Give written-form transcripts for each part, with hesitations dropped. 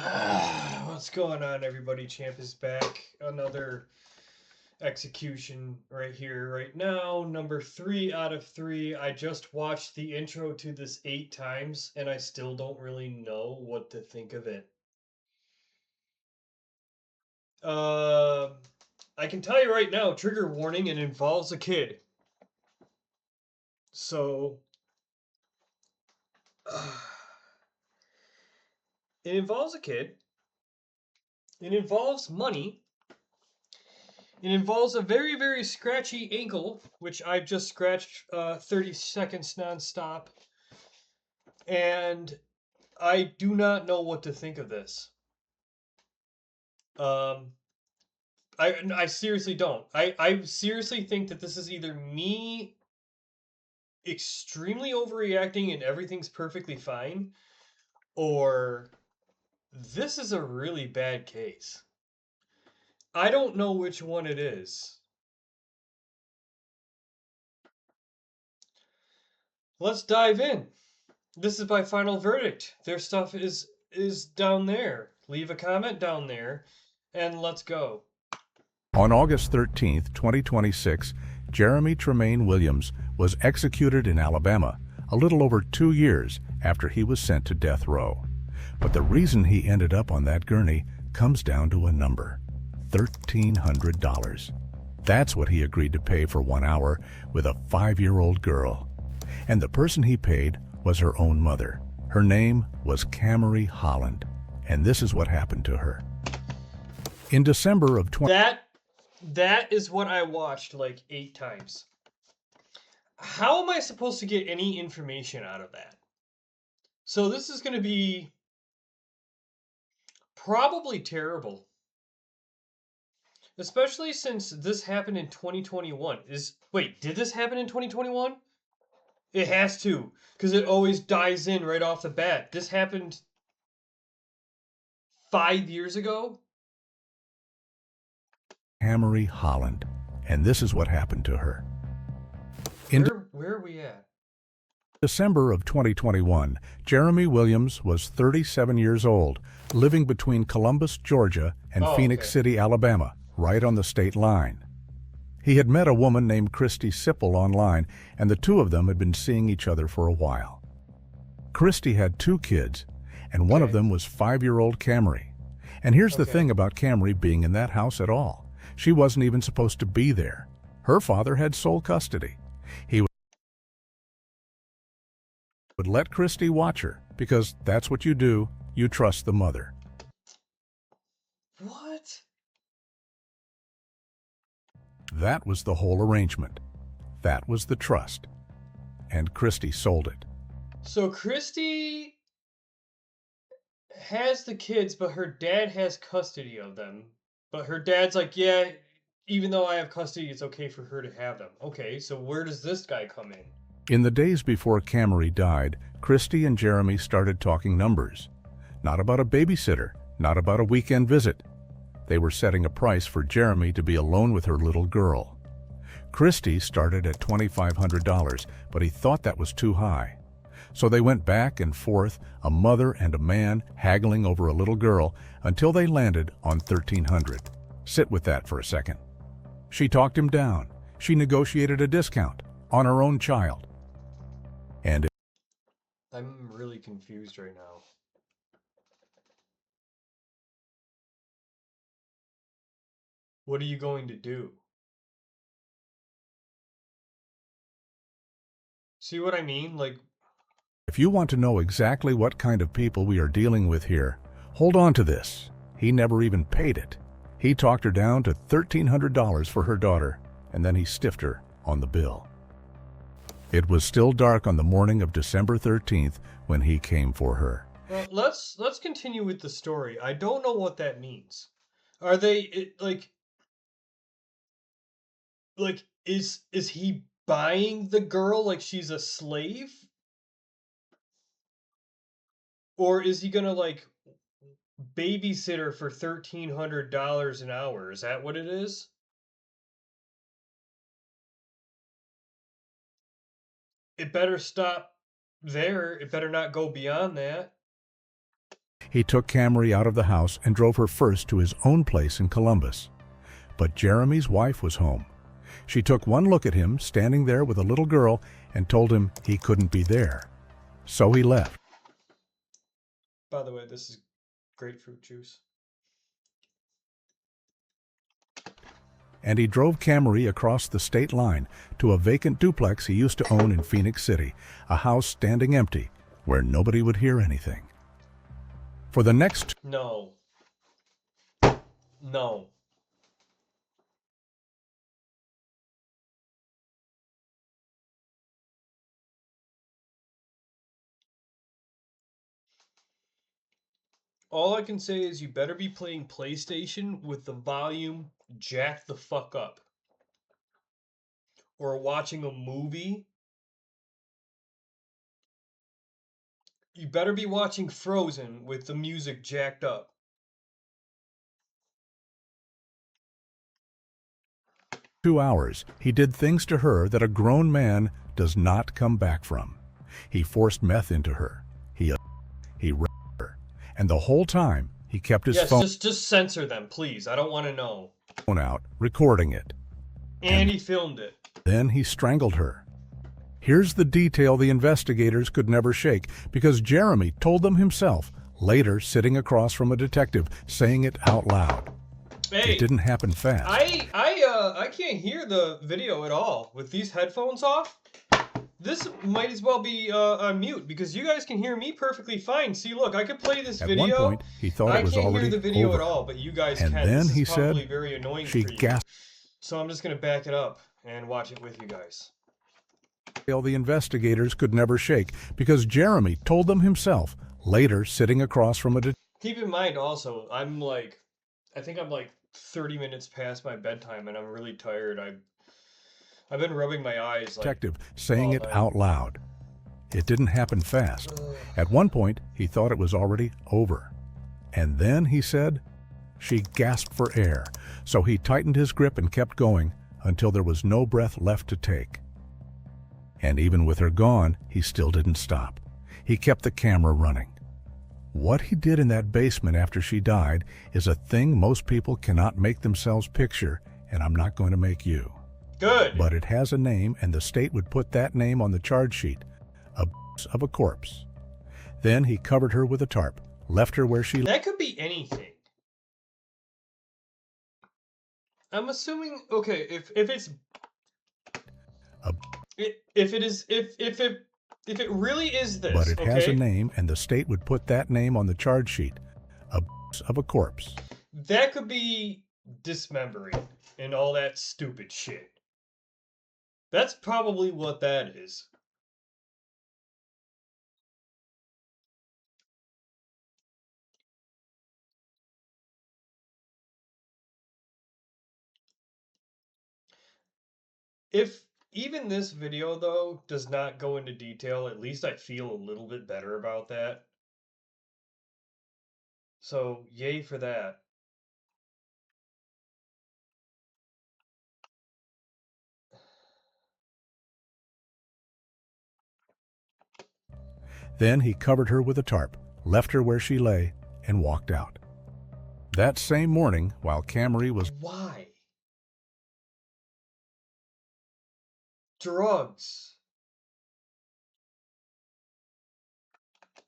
What's going on, everybody? Champ is back. Another execution right here, right now. Number 3 out of 3. I just watched the intro to this 8 times, and I still don't really know what to think of it. Uh, I can tell you right now, trigger warning, it involves a kid. So, it involves a kid. It involves money. It involves a very, very scratchy ankle, which I've just scratched 30 seconds nonstop. And I do not know what to think of this. Um, I seriously don't. I seriously think that this is either me extremely overreacting and everything's perfectly fine, or this is a really bad case. I don't know which one it is. Let's dive in. This is my final verdict. Their stuff is down there. Leave a comment down there, and let's go. On August 13, 2026, Jeremy Tremaine Williams was executed in Alabama a little over 2 years after he was sent to death row. But the reason he ended up on that gurney comes down to a number: $1,300. That's what he agreed to pay for 1 hour with a 5-year-old girl. And the person he paid was her own mother. Her name was Camry Holland. And this is what happened to her. In December of That is what I watched like 8 times. How am I supposed to get any information out of that? So this is going to be probably terrible. Especially since this happened in 2021. Wait, did this happen in 2021? It has to, because it always dies in right off the bat. This happened 5 years ago? Camry Holland. And this is what happened to her. Where are we at? December of 2021, Jeremy Williams was 37 years old, living between Columbus, Georgia and Phoenix City, Alabama, right on the state line. He had met a woman named Christy Sipple online, and the two of them had been seeing each other for a while. Christy had 2 kids, and one of them was 5-year-old Camry. And here's the thing about Camry being in that house at all. She wasn't even supposed to be there. Her father had sole custody. He would let Christy watch her, because that's what you do. You trust the mother. What? That was the whole arrangement. That was the trust. And Christy sold it. So Christy has the kids, but her dad has custody of them. But her dad's like, yeah, even though I have custody, it's okay for her to have them. Okay, so where does this guy come in? In the days before Camry died, Christy and Jeremy started talking numbers. Not about a babysitter, not about a weekend visit. They were setting a price for Jeremy to be alone with her little girl. Christy started at $2,500, but he thought that was too high. So they went back and forth, a mother and a man haggling over a little girl, until they landed on $1,300. Sit with that for a second. She talked him down. She negotiated a discount on her own child. And I'm really confused right now. What are you going to do? See what I mean? Like, if you want to know exactly what kind of people we are dealing with here, hold on to this. He never even paid it. He talked her down to $1,300 for her daughter, and then he stiffed her on the bill. It was still dark on the morning of December 13th when he came for her. well, let's continue with the story. I don't know what that means. Are they like is he buying the girl like she's a slave? Or is he gonna like babysit her for $1,300 an hour? Is that what it is? It better stop there. It better not go beyond that. He took Camry out of the house and drove her first to his own place in Columbus. But Jeremy's wife was home. She took one look at him standing there with a little girl and told him he couldn't be there. So he left. By the way, this is grapefruit juice. And he drove Camry across the state line to a vacant duplex he used to own in Phoenix City, a house standing empty where nobody would hear anything. For the next... No. No. All I can say is you better be playing PlayStation with the volume jacked the fuck up. Or watching a movie. You better be watching Frozen with the music jacked up. ...2 hours, he did things to her that a grown man does not come back from. He forced meth into her. He raped her. And the whole time, he kept his phone... just censor them, please. I don't want to know. ...out, recording it. And he filmed it. Then he strangled her. Here's the detail the investigators could never shake, because Jeremy told them himself, later sitting across from a detective, saying it out loud. Hey, it didn't happen fast. I can't hear the video at all with these headphones off. This might as well be on mute because you guys can hear me perfectly fine. See, look, I could play this video. At one point, he thought it was already over. I can't hear the video at all, but you guys can. And then he said, very annoying she for you. gasped. So I'm just going to back it up and watch it with you guys. The investigators could never shake because Jeremy told them himself, later sitting across from a detective. Keep in mind also, I think I'm like 30 minutes past my bedtime and I'm really tired. I've been rubbing my eyes like detective saying it out loud. It didn't happen fast. At one point, he thought it was already over. And then he said, she gasped for air, so he tightened his grip and kept going until there was no breath left to take. And even with her gone, he still didn't stop. He kept the camera running. What he did in that basement after she died is a thing most people cannot make themselves picture, and I'm not going to make you. Good. But it has a name, and the state would put that name on the charge sheet, of a corpse. Then he covered her with a tarp, left her where she... That could be anything. I'm assuming, okay, if it's... If it really is this, but it has a name, and the state would put that name on the charge sheet, of a corpse. That could be dismembering and all that stupid shit. That's probably what that is. If even this video, though, does not go into detail, at least I feel a little bit better about that. So, yay for that. Then he covered her with a tarp, left her where she lay, and walked out. That same morning, while Camry was... Why? Drugs.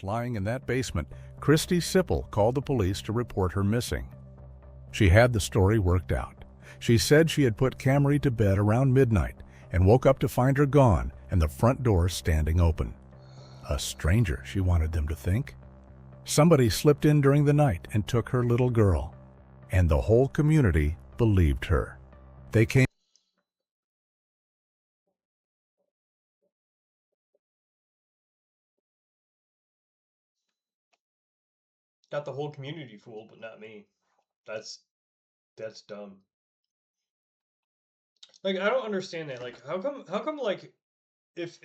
Lying in that basement, Christy Sipple called the police to report her missing. She had the story worked out. She said she had put Camry to bed around midnight and woke up to find her gone and the front door standing open. A stranger, she wanted them to think. Somebody slipped in during the night and took her little girl. And the whole community believed her. They came... Got the whole community fooled, but not me. That's dumb. Like, I don't understand that. Like, how come like if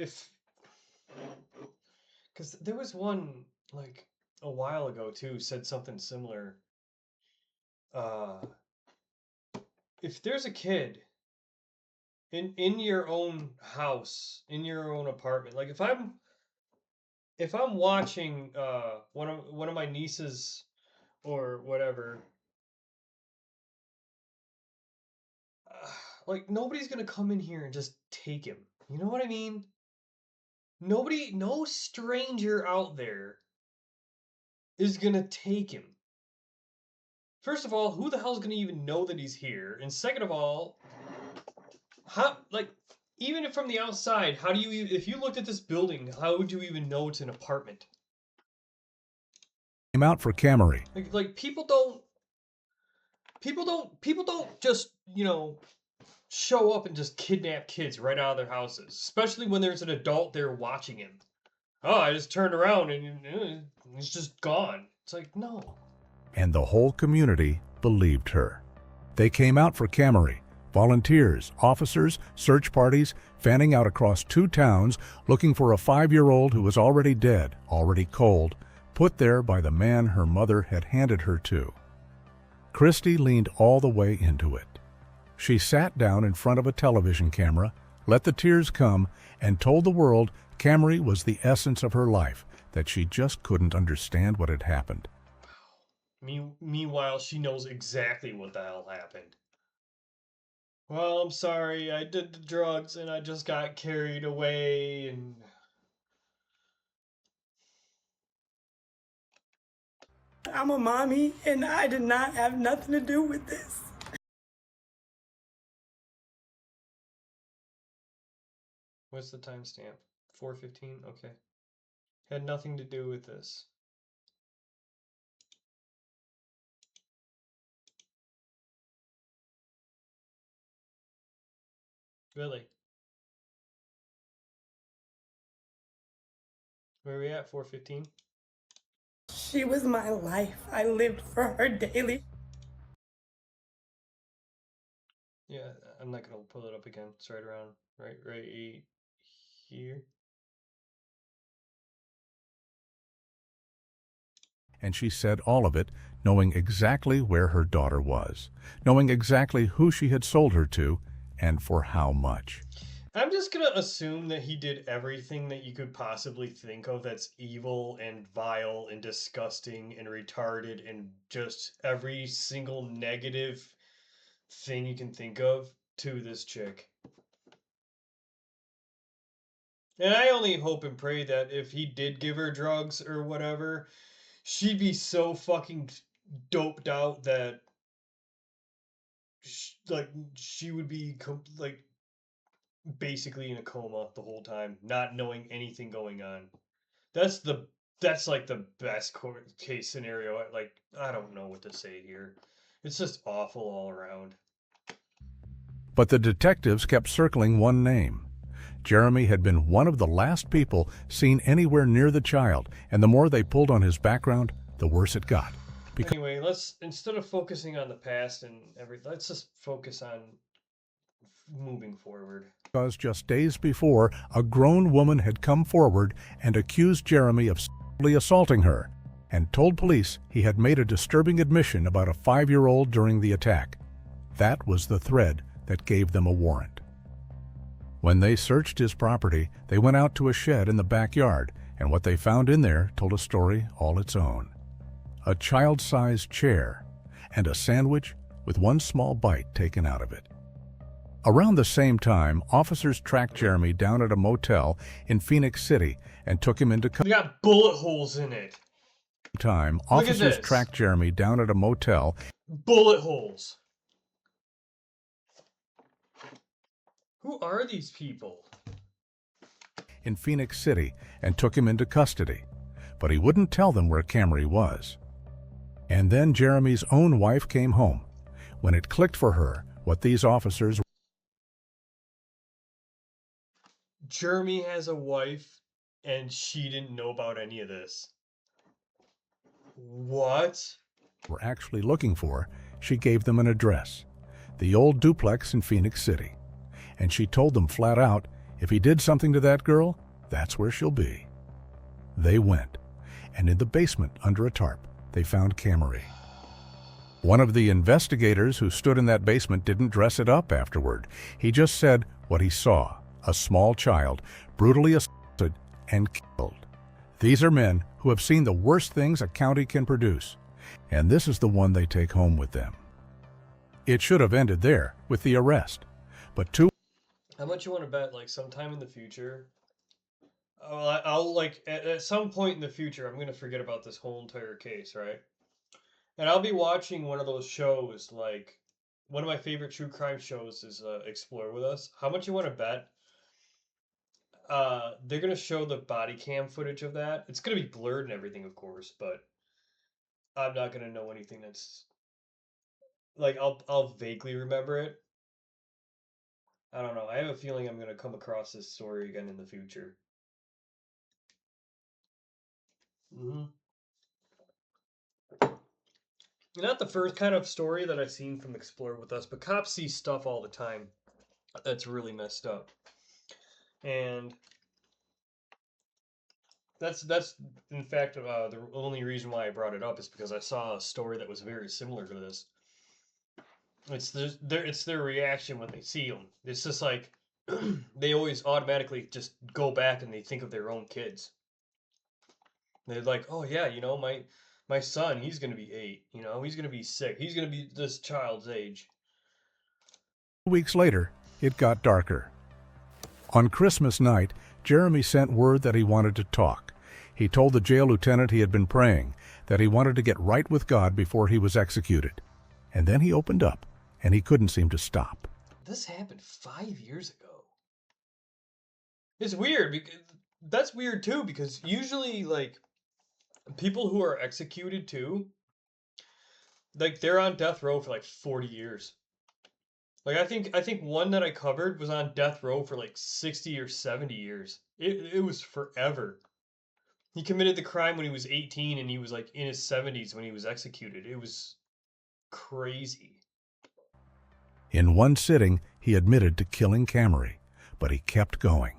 because there was one like a while ago too said something similar. If there's a kid in your own house, in your own apartment, like if I'm watching one of my nieces or whatever, like nobody's gonna come in here and just take him. You know what I mean? Nobody, no stranger out there is gonna take him. First of all, who the hell's gonna even know that he's here? And second of all, how, like, even if from the outside, how do you, if you looked at this building, how would you even know it's an apartment? Came out for Camry. Like people don't just, you know, show up and just kidnap kids right out of their houses, especially when there's an adult there watching him. Oh, I just turned around and he's just gone. It's like, no. And the whole community believed her. They came out for Camry. Volunteers, officers, search parties, fanning out across 2 towns looking for a 5-year-old who was already dead, already cold, put there by the man her mother had handed her to. Christy leaned all the way into it. She sat down in front of a television camera, let the tears come, and told the world Camry was the essence of her life, that she just couldn't understand what had happened. Meanwhile, she knows exactly what the hell happened. Well, I'm sorry, I did the drugs and I just got carried away and... I'm a mommy and I did not have nothing to do with this. What's the timestamp? 4:15? Okay. Had nothing to do with this. Really? Where are we at? 4:15? She was my life. I lived for her daily. Yeah, I'm not gonna pull it up again. It's right around, right here. And she said all of it, knowing exactly where her daughter was, knowing exactly who she had sold her to, and for how much. I'm just gonna assume that he did everything that you could possibly think of that's evil and vile and disgusting and retarded and just every single negative thing you can think of to this chick. And I only hope and pray that if he did give her drugs or whatever, she'd be so fucking doped out that she would be like basically in a coma the whole time, not knowing anything going on. That's like the best case scenario. Like, I don't know what to say here. It's just awful all around. But the detectives kept circling one name. Jeremy had been one of the last people seen anywhere near the child, and the more they pulled on his background, the worse it got. Anyway, let's, instead of focusing on the past and everything, let's just focus on moving forward. Because just days before, a grown woman had come forward and accused Jeremy of sexually assaulting her, and told police he had made a disturbing admission about a 5-year-old during the attack. That was the thread that gave them a warrant. When they searched his property, they went out to a shed in the backyard, and what they found in there told a story all its own. A child-sized chair and a sandwich with one small bite taken out of it. Around the same time, officers tracked Jeremy down at a motel in Phoenix City and took him into custody. We got bullet holes in it. Officers tracked Jeremy down at a motel. Bullet holes. Who are these people? In Phoenix City and took him into custody, but he wouldn't tell them where Camry was. And then Jeremy's own wife came home, when it clicked for her what these officers... Jeremy has a wife, and she didn't know about any of this. What? ...were actually looking for. She gave them an address, the old duplex in Phoenix City. And she told them flat out, if he did something to that girl, that's where she'll be. They went, and in the basement under a tarp, they found Camry. One of the investigators who stood in that basement didn't dress it up afterward. He just said what he saw, a small child brutally assaulted and killed. These are men who have seen the worst things a county can produce, and this is the one they take home with them. It should have ended there, with the arrest. But How much you want to bet, like, sometime in the future? I'll like, at some point in the future, I'm going to forget about this whole entire case, right? And I'll be watching one of those shows, like, one of my favorite true crime shows is Explore With Us. How much you want to bet? They're going to show the body cam footage of that. It's going to be blurred and everything, of course, but I'm not going to know anything that's, like, I'll vaguely remember it. I don't know. I have a feeling I'm going to come across this story again in the future. hmm Not the first kind of story that I've seen from Explore With Us, but cops see stuff all the time that's really messed up. And that's in fact the only reason why I brought it up is because I saw a story that was very similar to this. It's their reaction when they see them. It's just like they always automatically just go back and they think of their own kids. They're like, oh yeah, my son, he's gonna be 8. He's gonna be 6. He's gonna be this child's age. 2 weeks later, it got darker. On Christmas night, Jeremy sent word that he wanted to talk. He told the jail lieutenant he had been praying, that he wanted to get right with God before he was executed. And then he opened up, and he couldn't seem to stop. This happened 5 years ago. It's weird because that's weird too, because usually like people who are executed too, like they're on death row for like 40 years. Like I think one that I covered was on death row for like 60 or 70 years. It was forever. He committed the crime when he was 18 and he was like in his 70s when he was executed. It was crazy. In one sitting, he admitted to killing Camry, but he kept going.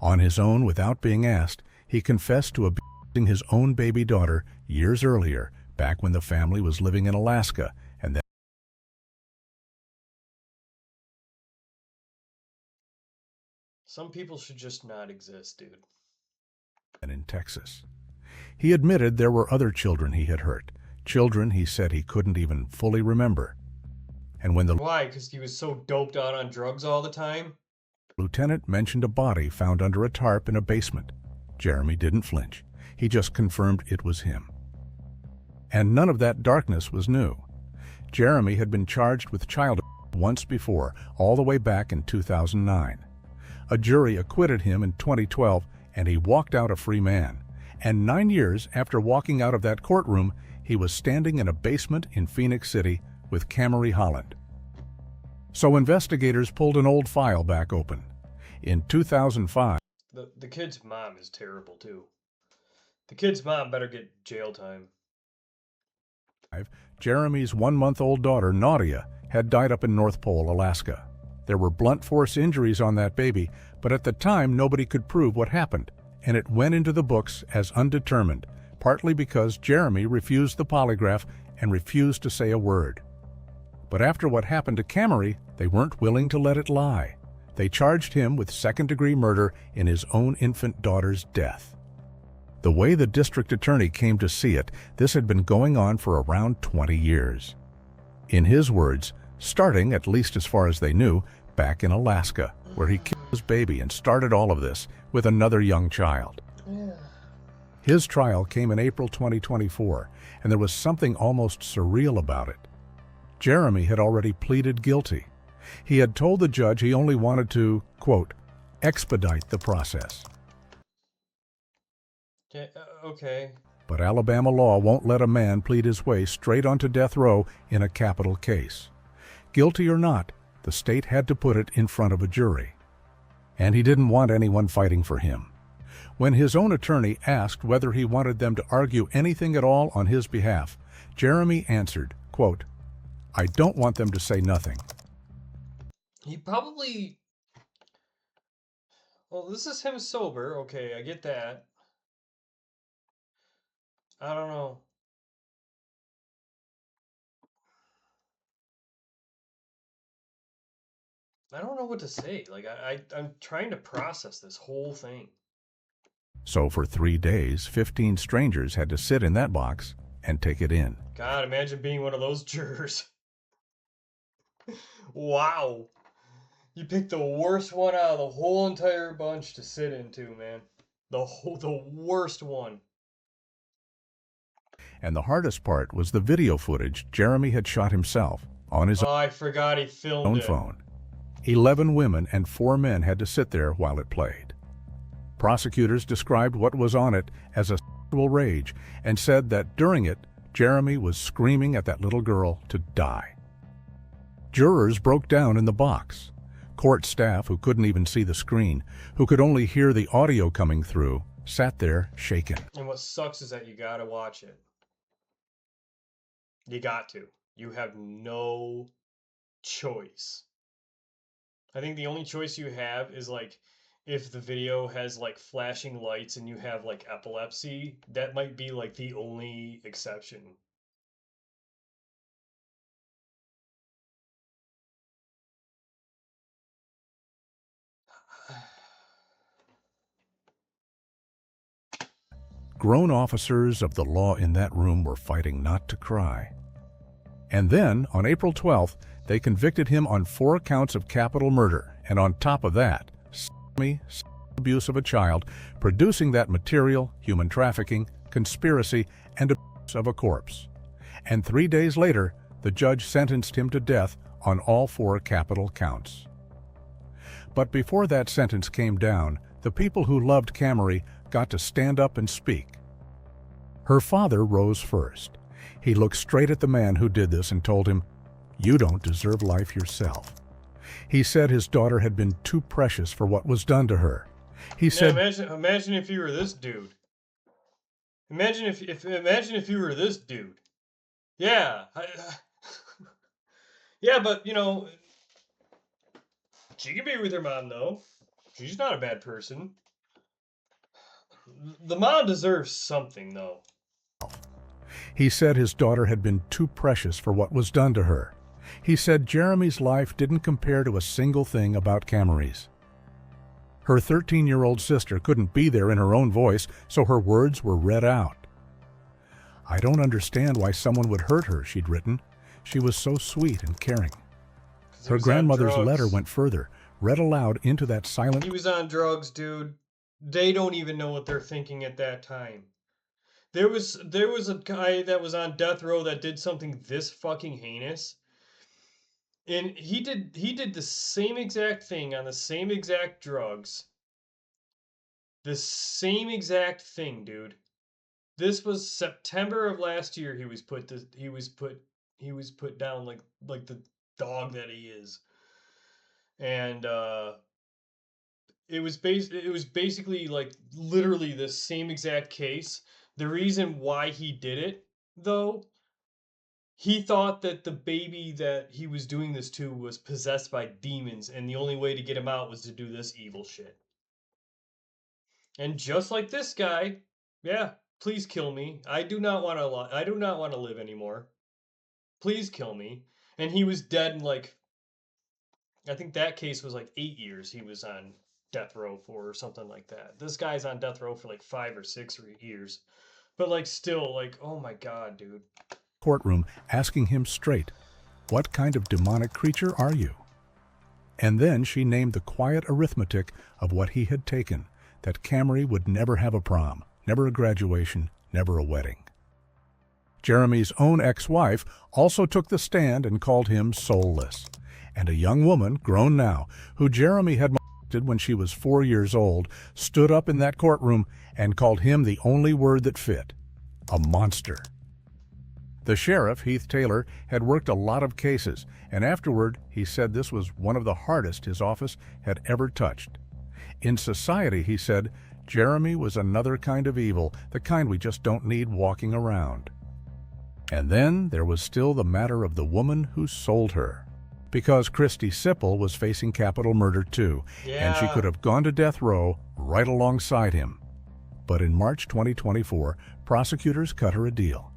On his own, without being asked, he confessed to abusing his own baby daughter years earlier, back when the family was living in Alaska, and then Some people should just not exist, dude. in Texas. He admitted there were other children he had hurt, children he said he couldn't even fully remember. And when the Why? Because he was so doped out on drugs all the time? lieutenant mentioned a body found under a tarp in a basement, Jeremy didn't flinch. He just confirmed it was him. And none of that darkness was new. Jeremy had been charged with child abuse once before, all the way back in 2009. A jury acquitted him in 2012, and he walked out a free man. And 9 years after walking out of that courtroom, he was standing in a basement in Phoenix City with Camry Holland. So investigators pulled an old file back open. In 2005, The kid's mom is terrible too. The kid's mom better get jail time. Jeremy's 1-month-old daughter, Nadia, had died up in North Pole, Alaska. There were blunt force injuries on that baby, but at the time nobody could prove what happened, and it went into the books as undetermined, partly because Jeremy refused the polygraph and refused to say a word. But after what happened to Camry, they weren't willing to let it lie. They charged him with second-degree murder in his own infant daughter's death. The way the district attorney came to see it, this had been going on for around 20 years. In his words, starting, at least as far as they knew, back in Alaska, where he killed his baby and started all of this with another young child. His trial came in April 2024, and there was something almost surreal about it. Jeremy had already pleaded guilty. He had told the judge he only wanted to, quote, expedite the process. Okay. But Alabama law won't let a man plead his way straight onto death row in a capital case. Guilty or not, the state had to put it in front of a jury. And he didn't want anyone fighting for him. When his own attorney asked whether he wanted them to argue anything at all on his behalf, Jeremy answered, quote, I don't want them to say nothing. He probably... Well, this is him sober. Okay, I get that. I don't know. I don't know what to say. Like, I'm trying to process this whole thing. So for 3 days, 15 strangers had to sit in that box and take it in. God, imagine being one of those jurors. Wow. You picked the worst one out of the whole entire bunch to sit into, man. The worst one. And the hardest part was the video footage Jeremy had shot himself on his Oh, I forgot he filmed own it. phone. 11 women and 4 men had to sit there while it played. Prosecutors described what was on it as a sexual rage and said that during it, Jeremy was screaming at that little girl to die. Jurors broke down in the box. Court staff, who couldn't even see the screen, who could only hear the audio coming through, sat there shaken. And what sucks is that you gotta watch it. You got to. You have no choice. I think the only choice you have is like if the video has like flashing lights and you have like epilepsy, that might be like the only exception. Grown officers of the law in that room were fighting not to cry. And then, on April 12th, they convicted him on 4 counts of capital murder, and on top of that, abuse of a child, producing that material, human trafficking, conspiracy, and abuse of a corpse. And 3 days later, the judge sentenced him to death on all 4 capital counts. But before that sentence came down, the people who loved Camry got to stand up and speak. Her father rose first. He looked straight at the man who did this and told him, "You don't deserve life yourself." He said his daughter had been too precious for what was done to her. He said, imagine if you were this dude. Imagine if you were this dude. Yeah. Yeah, but you know, she can be with her mom though. She's not a bad person. The mom deserves something though. He said his daughter had been too precious for what was done to her. He said Jeremy's life didn't compare to a single thing about Camry's. Her 13-year-old sister couldn't be there in her own voice, so her words were read out. "I don't understand why someone would hurt her," she'd written. "She was so sweet and caring." Her grandmother's letter went further, read aloud into that silent... He was on drugs, dude. They don't even know what they're thinking at that time. There was a guy that was on death row that did something this fucking heinous. And he did the same exact thing on the same exact drugs. The same exact thing, dude. This was September of last year. He was put down like the dog that he is. And it was basically like literally the same exact case. The reason why he did it, though, he thought that the baby that he was doing this to was possessed by demons, and the only way to get him out was to do this evil shit. And just like this guy, yeah, please kill me. I do not want to live anymore. Please kill me. And he was dead in like, I think that case was like 8 years he was on death row for or something like that. This guy's on death row for like 5 or 6 years. But like still, like, oh my God, dude. Courtroom asking him straight, "What kind of demonic creature are you?" And then she named the quiet arithmetic of what he had taken, that Camry would never have a prom, never a graduation, never a wedding. Jeremy's own ex-wife also took the stand and called him soulless. And a young woman, grown now, who Jeremy had molested when she was 4 years old, stood up in that courtroom and called him the only word that fit: a monster. The sheriff, Heath Taylor, had worked a lot of cases, and afterward he said this was one of the hardest his office had ever touched. In society, he said, Jeremy was another kind of evil, the kind we just don't need walking around. And then there was still the matter of the woman who sold her. Because Christy Sipple was facing capital murder too, and she could have gone to death row right alongside him. But in March 2024, prosecutors cut her a deal.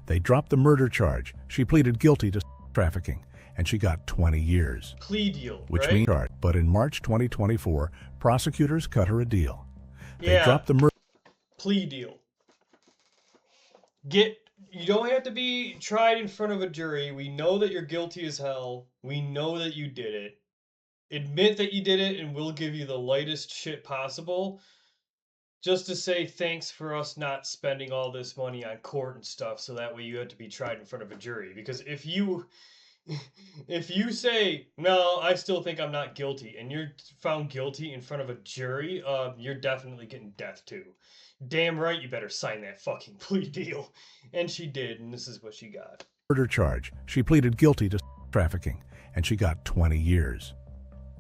They dropped the murder charge. She pleaded guilty to trafficking, and she got 20 years. Plea deal, which right? means, but in March 2024, prosecutors cut her a deal. They dropped the murder. plea deal. You don't have to be tried in front of a jury. We know that you're guilty as hell. We know that you did it. Admit that you did it, and we'll give you the lightest shit possible. Just to say thanks for us not spending all this money on court and stuff, so that way you have to be tried in front of a jury. Because if you say, no, I still think I'm not guilty, and you're found guilty in front of a jury, you're definitely getting death too. Damn right you better sign that fucking plea deal. And she did, and this is what she got. Murder charge. She pleaded guilty to trafficking, and she got 20 years.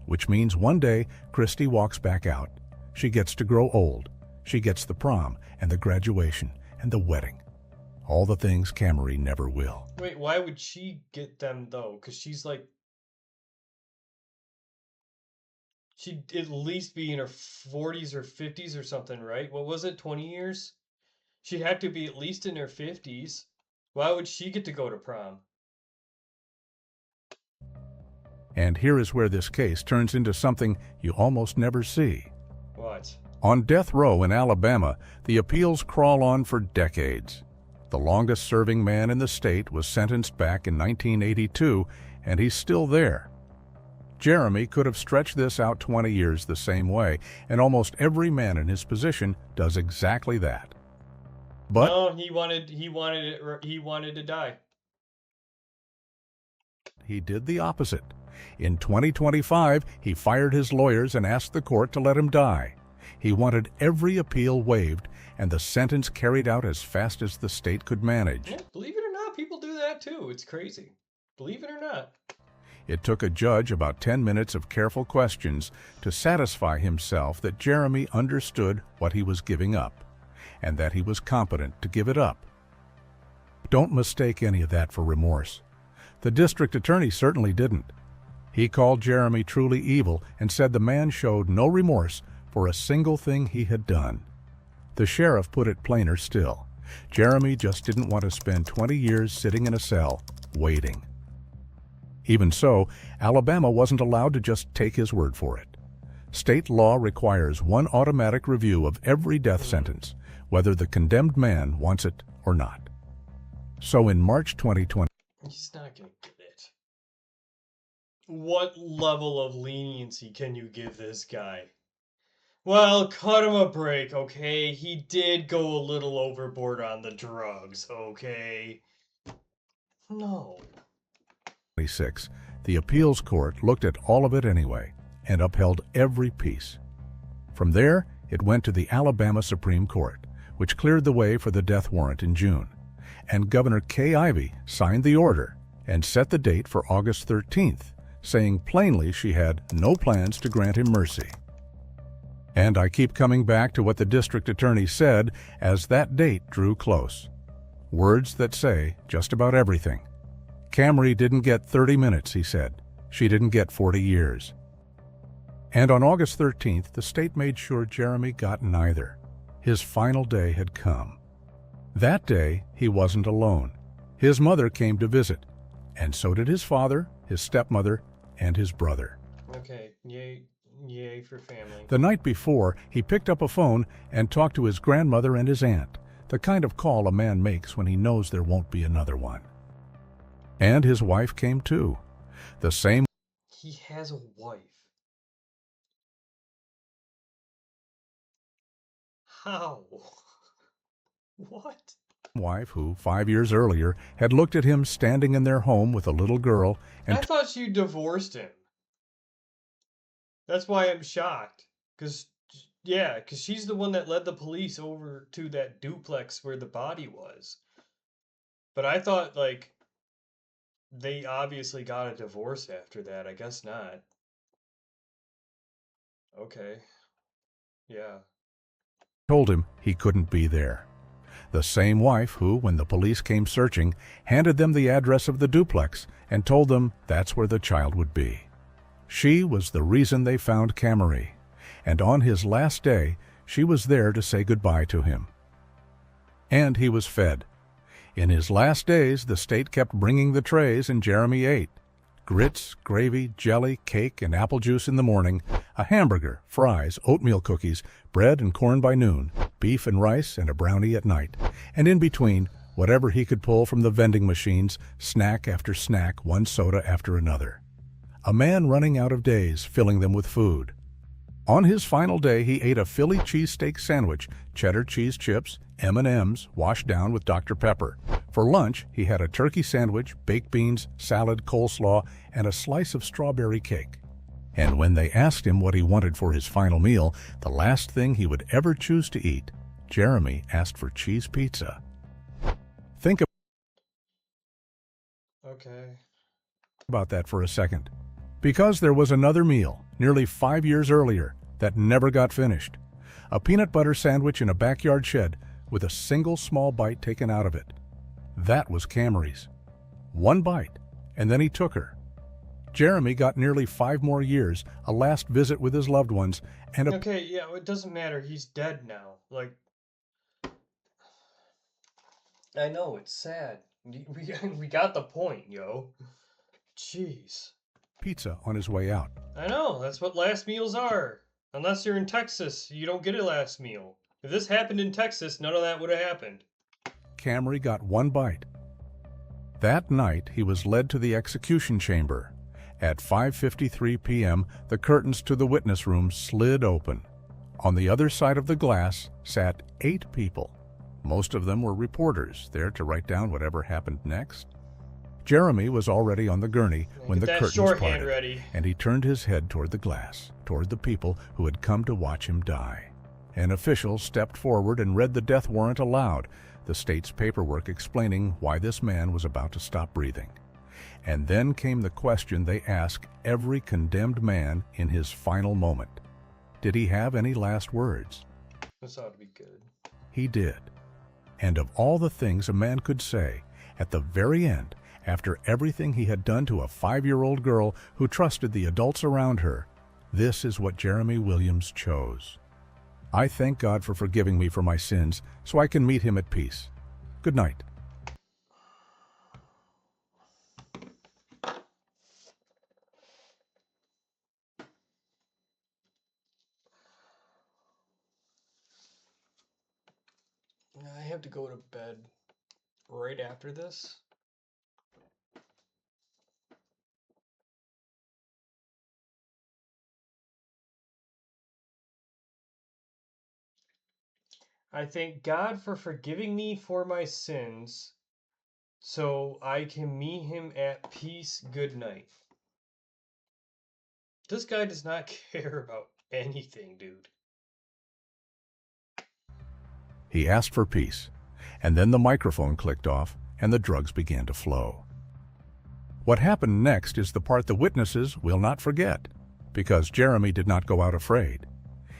Which means one day, Christy walks back out. She gets to grow old. She gets the prom, and the graduation, and the wedding. All the things Camry never will. Wait, why would she get them, though? Because she's like... She'd at least be in her 40s or 50s or something, right? What was it, 20 years? She'd have to be at least in her 50s. Why would she get to go to prom? And here is where this case turns into something you almost never see. What? On death row in Alabama, the appeals crawl on for decades. The longest-serving man in the state was sentenced back in 1982, and he's still there. Jeremy could have stretched this out 20 years the same way, and almost every man in his position does exactly that. But no, he wanted to die. He did the opposite. In 2025, he fired his lawyers and asked the court to let him die. He wanted every appeal waived and the sentence carried out as fast as the state could manage. Yeah, believe it or not, people do that too. It's crazy. Believe it or not. It took a judge about 10 minutes of careful questions to satisfy himself that Jeremy understood what he was giving up, and that he was competent to give it up. Don't mistake any of that for remorse. The district attorney certainly didn't. He called Jeremy truly evil and said the man showed no remorse for a single thing he had done. The sheriff put it plainer still. Jeremy just didn't want to spend 20 years sitting in a cell, waiting. Even so, Alabama wasn't allowed to just take his word for it. State law requires one automatic review of every death sentence, whether the condemned man wants it or not. So in March 2020... He's not going to get it. What level of leniency can you give this guy? Well, cut him a break, okay? He did go a little overboard on the drugs, okay? No. 26, the appeals court looked at all of it anyway and upheld every piece. From there, it went to the Alabama Supreme Court, which cleared the way for the death warrant in June. And Governor Kay Ivey signed the order and set the date for August 13th, saying plainly she had no plans to grant him mercy. And I keep coming back to what the district attorney said as that date drew close. Words that say just about everything. Camry didn't get 30 minutes, he said. She didn't get 40 years. And on August 13th, the state made sure Jeremy got neither. His final day had come. That day, he wasn't alone. His mother came to visit, and so did his father, his stepmother, and his brother. Okay, yay for family. The night before, he picked up a phone and talked to his grandmother and his aunt, the kind of call a man makes when he knows there won't be another one. And his wife came too. The same... He has a wife. How? What? Wife who, 5 years earlier, had looked at him standing in their home with a little girl and... I thought you divorced him. That's why I'm shocked. Because she's the one that led the police over to that duplex where the body was. But I thought, like, they obviously got a divorce after that. I guess not. Okay. Yeah. Told him he couldn't be there. The same wife who, when the police came searching, handed them the address of the duplex and told them that's where the child would be. She was the reason they found Camry, and on his last day, she was there to say goodbye to him. And he was fed. In his last days, the state kept bringing the trays, and Jeremy ate. Grits, gravy, jelly, cake, and apple juice in the morning, a hamburger, fries, oatmeal cookies, bread and corn by noon, beef and rice and a brownie at night, and in between, whatever he could pull from the vending machines, snack after snack, one soda after another. A man running out of days, filling them with food. On his final day, he ate a Philly cheesesteak sandwich, cheddar cheese chips, M&Ms, washed down with Dr. Pepper. For lunch, he had a turkey sandwich, baked beans, salad, coleslaw, and a slice of strawberry cake. And when they asked him what he wanted for his final meal, the last thing he would ever choose to eat, Jeremy asked for cheese pizza. Think Okay. about that for a second. Because there was another meal, nearly 5 years earlier, that never got finished. A peanut butter sandwich in a backyard shed with a single small bite taken out of it. That was Camry's. One bite, and then he took her. Jeremy got nearly 5 more years, a last visit with his loved ones, and a Okay, yeah, it doesn't matter. He's dead now. Like, I know, it's sad. We got the point, yo. Jeez. pizza on his way out. I know, that's what last meals are. Unless you're in Texas, you don't get a last meal. If this happened in Texas, none of that would have happened. Camry got one bite. That night, he was led to the execution chamber. At 5:53 p.m., the curtains to the witness room slid open. On the other side of the glass sat 8 people. Most of them were reporters, there to write down whatever happened next. Jeremy was already on the gurney when the Get that curtains shorthand parted, ready. and he turned his head toward the glass, toward the people who had come to watch him die. An official stepped forward and read the death warrant aloud, the state's paperwork explaining why this man was about to stop breathing. And then came the question they ask every condemned man in his final moment. Did he have any last words? This ought to be good. He did. And of all the things a man could say, at the very end, after everything he had done to a 5-year-old girl who trusted the adults around her, this is what Jeremy Williams chose. I thank God for forgiving me for my sins so I can meet him at peace. Good night. I have to go to bed right after this. I thank God for forgiving me for my sins so I can meet him at peace. Good night. This guy does not care about anything, dude. He asked for peace, and then the microphone clicked off and the drugs began to flow. What happened next is the part the witnesses will not forget, because Jeremy did not go out afraid.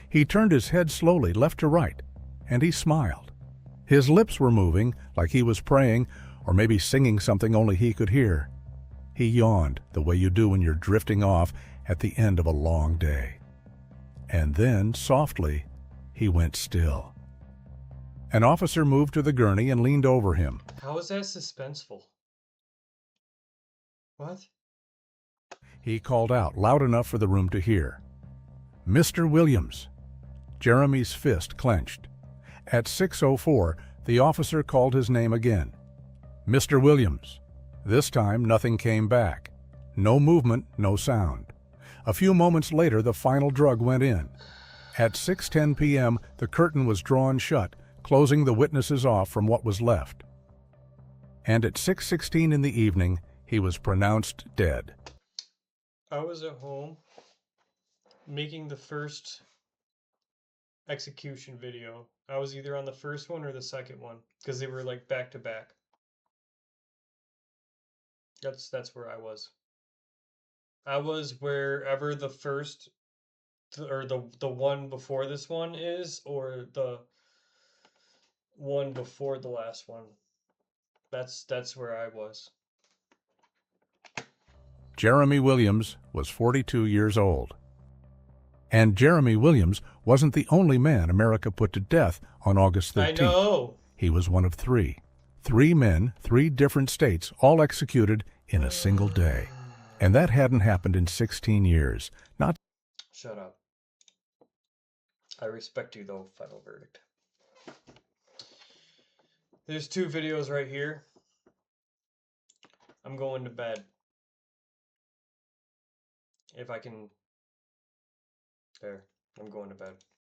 He turned his head slowly left to right, and he smiled. His lips were moving like he was praying or maybe singing something only he could hear. He yawned the way you do when you're drifting off at the end of a long day. And then, softly, he went still. An officer moved to the gurney and leaned over him. How is that suspenseful? What? He called out loud enough for the room to hear. Mr. Williams. Jeremy's fist clenched. At 6:04, the officer called his name again. Mr. Williams. This time, nothing came back. No movement, no sound. A few moments later, the final drug went in. At 6:10 p.m., the curtain was drawn shut, closing the witnesses off from what was left. And at 6:16 in the evening, he was pronounced dead. I was at home making the first execution video. I was either on the first one or the second one because they were like back to back. That's where I was. I was wherever the first or the one before this one is, or the one before the last one. That's where I was. Jeremy Williams was 42 years old. And Jeremy Williams wasn't the only man America put to death on August 13th. I know. He was one of 3. 3 men, 3 different states, all executed in a single day. And that hadn't happened in 16 years. Not Shut up. I respect you though, final verdict. There's 2 videos right here. I'm going to bed. If I can... There. I'm going to bed.